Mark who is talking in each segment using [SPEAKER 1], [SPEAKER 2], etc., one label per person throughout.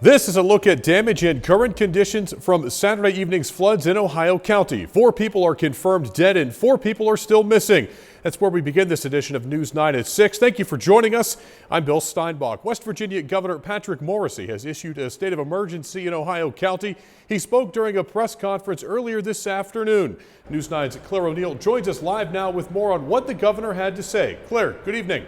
[SPEAKER 1] This is a look at damage and current conditions from Saturday evening's floods in Ohio County. 4 people are confirmed dead and 4 people are still missing. That's where we begin this edition of News 9 at 6. Thank you for joining us. I'm Bill Steinbach. West Virginia Governor Patrick Morrisey has issued a state of emergency in Ohio County. He spoke during a press conference earlier this afternoon. News 9's Claire O'Neill joins us live now with more on what the governor had to say. Claire, good evening.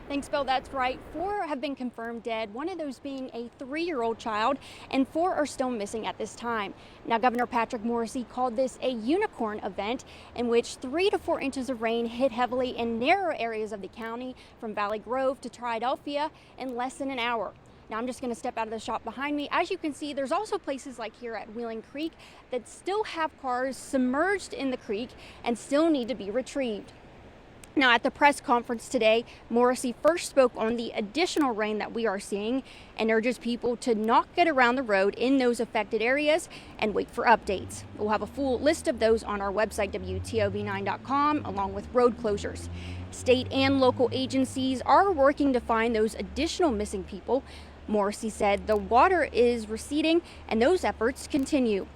[SPEAKER 2] Thanks, Bill. That's right. 4 have been confirmed dead, one of those being a 3-year-old child, and 4 are still missing at this time. Now, Governor Patrick Morrisey called this a unicorn event in which 3 to 4 inches of rain hit heavily in narrow areas of the county from Valley Grove to Triadelphia in less than an hour. Now, I'm just going to step out of the shot behind me. As you can see, there's also places like here at Wheeling Creek that still have cars submerged in the creek and still need to be retrieved. Now, at the press conference today, Morrisey first spoke on the additional rain that we are seeing and urges people to not get around the road in those affected areas and wait for updates. We'll have a full list of those on our website, WTOB9.com, along with road closures. State and local agencies are working to find those additional missing people. Morrisey said the water is receding and those efforts continue.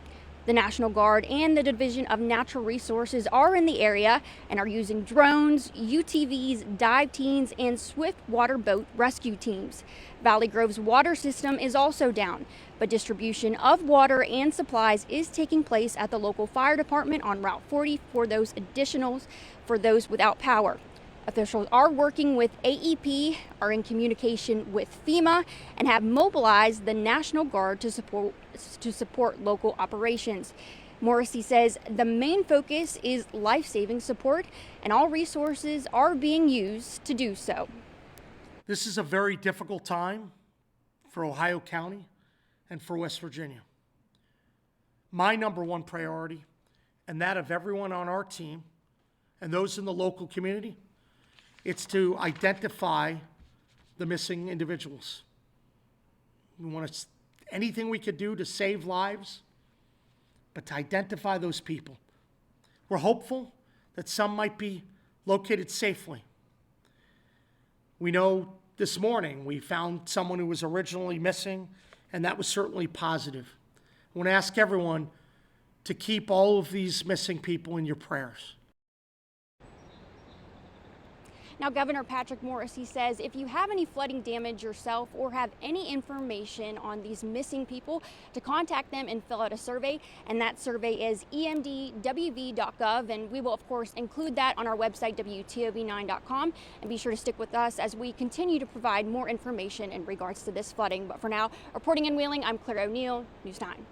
[SPEAKER 2] The National Guard and the Division of Natural Resources are in the area and are using drones, UTVs, dive teams, and swift water boat rescue teams. Valley Grove's water system is also down, but distribution of water and supplies is taking place at the local fire department on Route 40 for those additionals for those without power. Officials are working with AEP, are in communication with FEMA, and have mobilized the National Guard to support local operations. Morrisey says the main focus is life-saving support, and all resources are being used to do so.
[SPEAKER 3] This is a very difficult time for Ohio County and for West Virginia. My number one priority, and that of everyone on our team and those in the local community, it's to identify the missing individuals. We want anything we could do to save lives, but to identify those people. We're hopeful that some might be located safely. We know this morning we found someone who was originally missing, and that was certainly positive. I want to ask everyone to keep all of these missing people in your prayers.
[SPEAKER 2] Now, Governor Patrick Morrisey says if you have any flooding damage yourself or have any information on these missing people, to contact them and fill out a survey. And that survey is emdwv.gov. And we will, of course, include that on our website, WTOB9.com. And be sure to stick with us as we continue to provide more information in regards to this flooding. But for now, reporting in Wheeling, I'm Claire O'Neill, News 9.